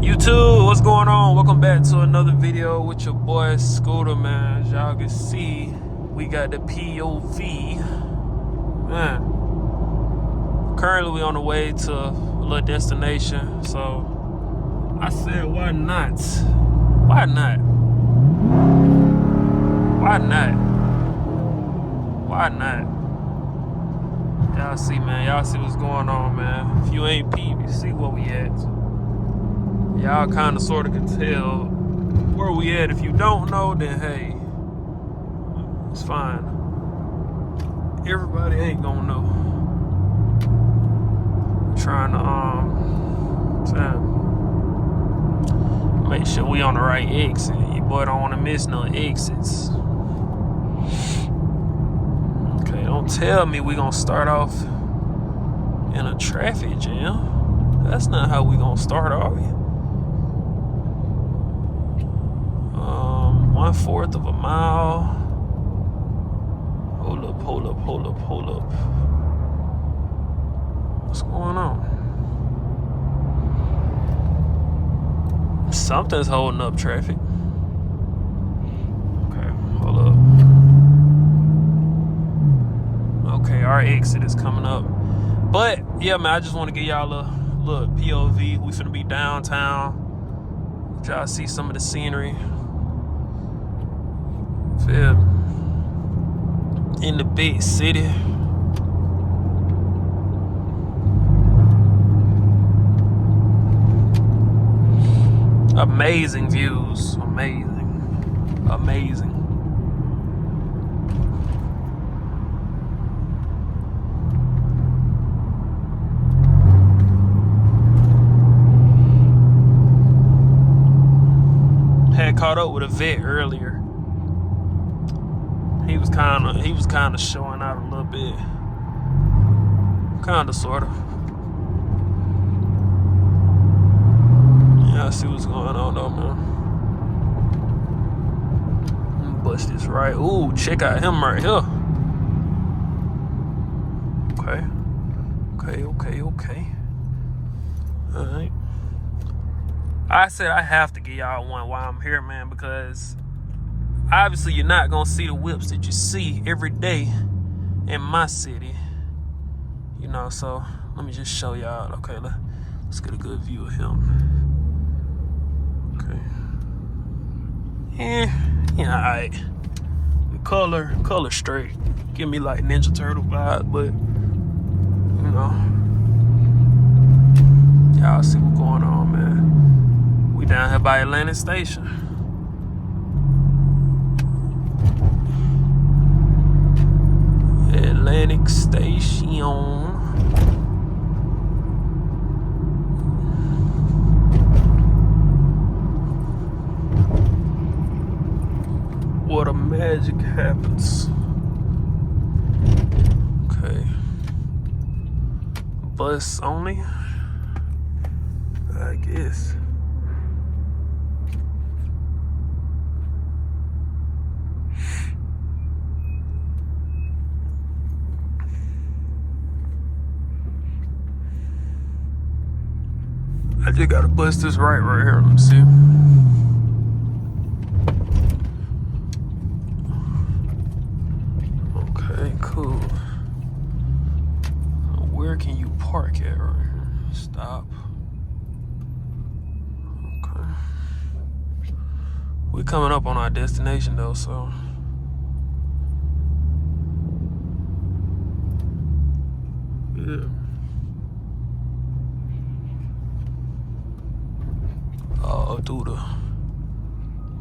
YouTube, what's going on? Welcome back to another video with your boy Scooter, man. As y'all can see, we got the POV. Man, currently we on the way to a little destination, so I said, why not? Why not? Why not? Why not? Y'all see, man. Y'all see what's going on, man. If you ain't peep, you see where we at. Y'all kind of sort of can tell where we at. If you don't know, then hey, it's fine. Everybody ain't gonna know. I'm trying to make sure we on the right exit. Your boy don't want to miss no exits. Okay, don't tell me we gonna start off in a traffic jam. That's not how we gonna start, are we? 1/4 of a mile. Hold up. What's going on? Something's holding up traffic. Okay, hold up. Okay, our exit is coming up. But yeah, man, I just want to give y'all a little POV. We finna be downtown. Y'all see some of the scenery. In the big city. Amazing views. Amazing. Had caught up with a vet earlier. He was kind of showing out a little bit, kind of, sort of. Yeah, I see what's going on though, man. Let me bust this right. Ooh, check out him right here. Okay. All right. I said I have to give y'all one while I'm here, man, because obviously you're not gonna see the whips that you see every day in my city, you know. So let me just show y'all. Okay, let's get a good view of him. Okay, yeah, alright. The color straight, give me like Ninja Turtle vibe, but you know, y'all see what's going on, man. We down here by Atlantic Station. Atlantic Station. What a magic happens. Okay. Bus only, I guess. I just gotta bust this right here. Let me see. Okay, cool. Where can you park at right here? Stop. Okay. We're coming up on our destination though, so. Yeah.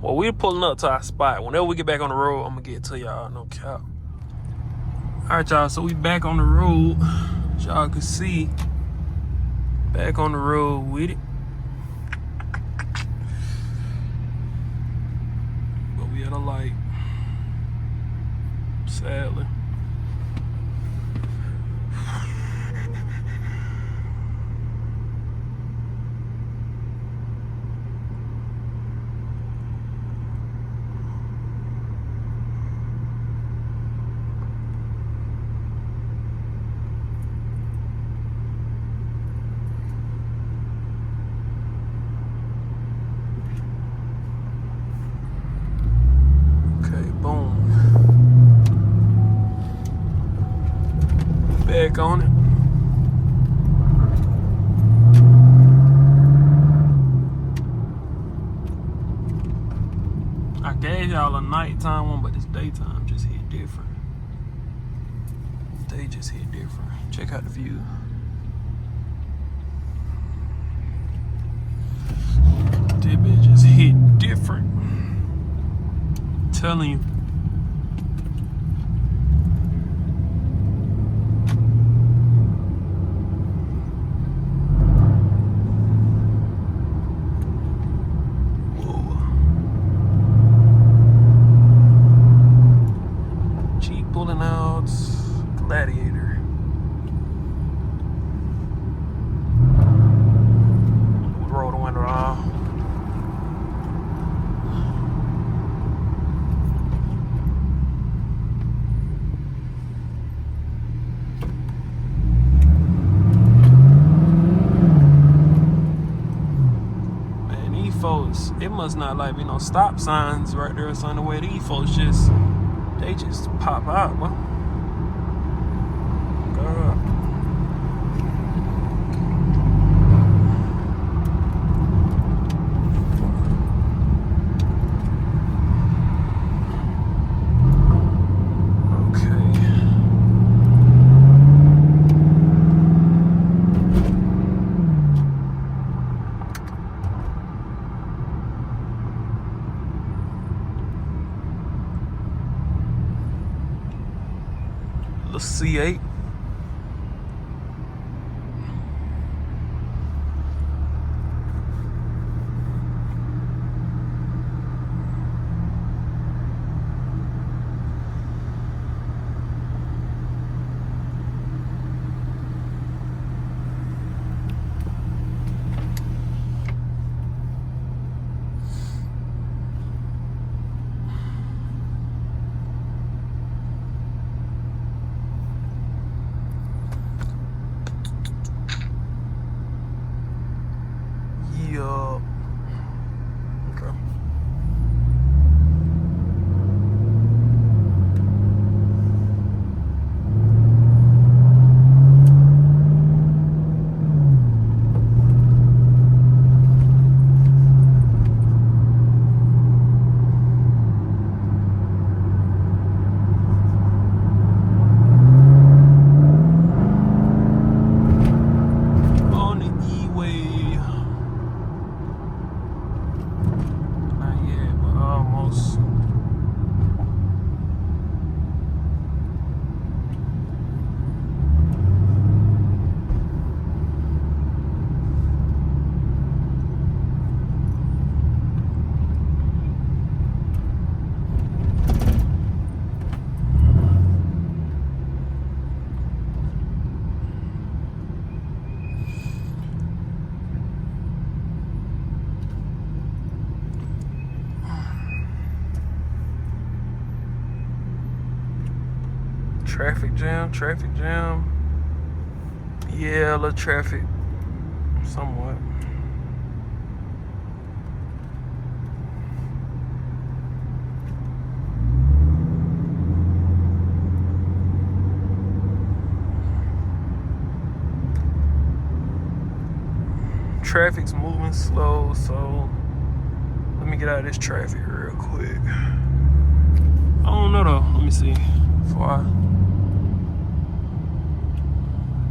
Well, we're pulling up to our spot. Whenever we get back on the road, I'm gonna get to y'all, no cap. Alright, y'all, so we back on the road. As y'all can see, back on the road with it. But we at a light, sadly. back on it. I gave y'all a nighttime one, but this daytime just hit different. They just hit different. Check out the view. This bitch just hit different. I'm telling you. Pulling out Gladiator. Roll the window off. Man, these folks, it must not like be no stop signs right there or something. The way these folks just, they just pop out, bro. God. The C8. Yeah. Okay. On the E-way. Not yet, but almost. Traffic jam, traffic jam. Yeah, a little traffic. Somewhat. Traffic's moving slow, so let me get out of this traffic real quick. I don't know though. Let me see. Before I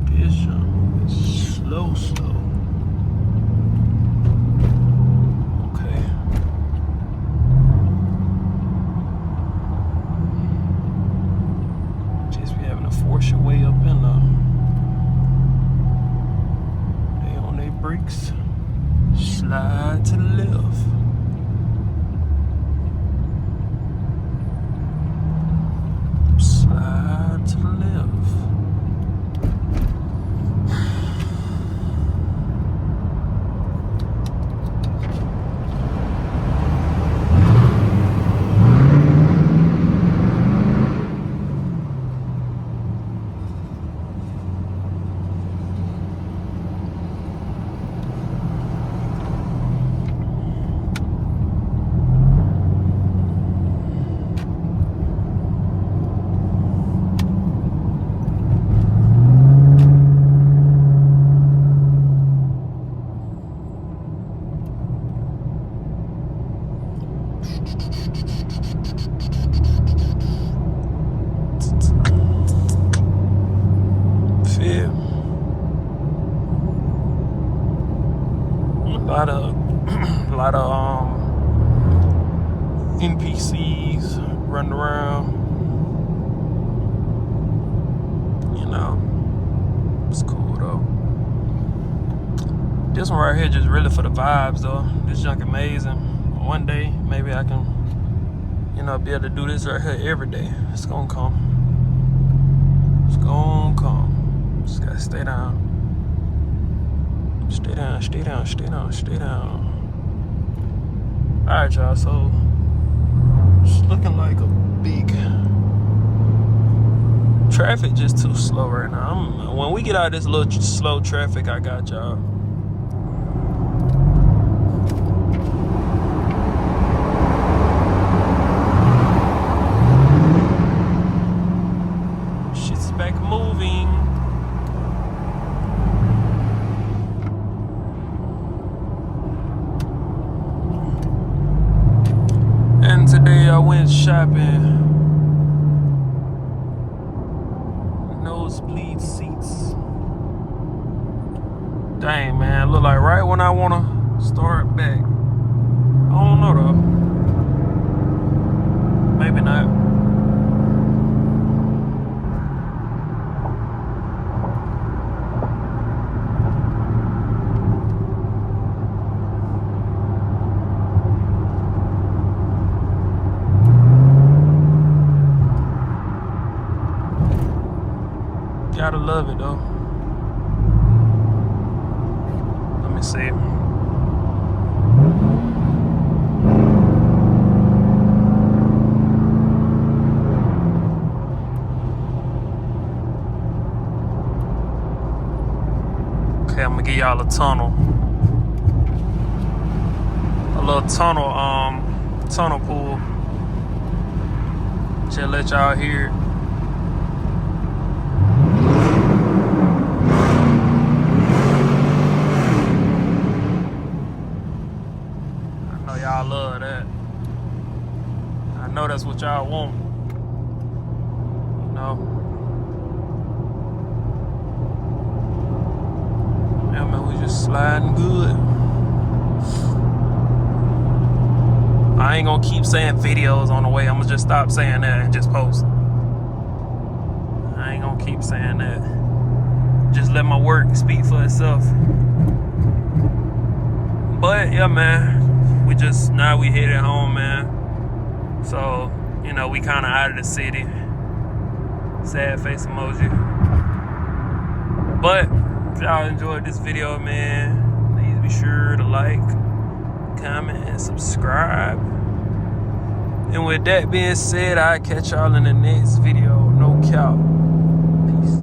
this jump is slow. Okay. Just be having to force your way up in the. They on their brakes. Slide to the left. Slide to the left. lot of NPCs running around. You know, it's cool though. This one right here just really for the vibes though. This junk amazing. One day maybe I can, you know, be able to do this right here every day. It's gonna come. It's gonna come. Just gotta stay down. Stay down, stay down, stay down, stay down. Alright, y'all, so it's looking like a big traffic just too slow right now. When we get out of this little slow traffic, I got y'all. Shit's back moving. And today I went shopping. Nosebleed seats. Dang, man, look like right when I wanna start back. I don't know though. Maybe not. Gotta love it though. Let me see. Okay, I'm gonna give y'all a tunnel. A little tunnel pool. Just let y'all hear it. Y'all love that. I know that's what y'all want. You know? Yeah, man, we just sliding good. I ain't gonna keep saying videos on the way. I'm gonna just stop saying that and just post. I ain't gonna keep saying that. Just let my work speak for itself. But, yeah, man. Now we headed home, man. So, you know, we kind of out of the city. Sad face emoji. But if y'all enjoyed this video, man, please be sure to like, comment, and subscribe. And with that being said, I'll catch y'all in the next video. No cap. Peace.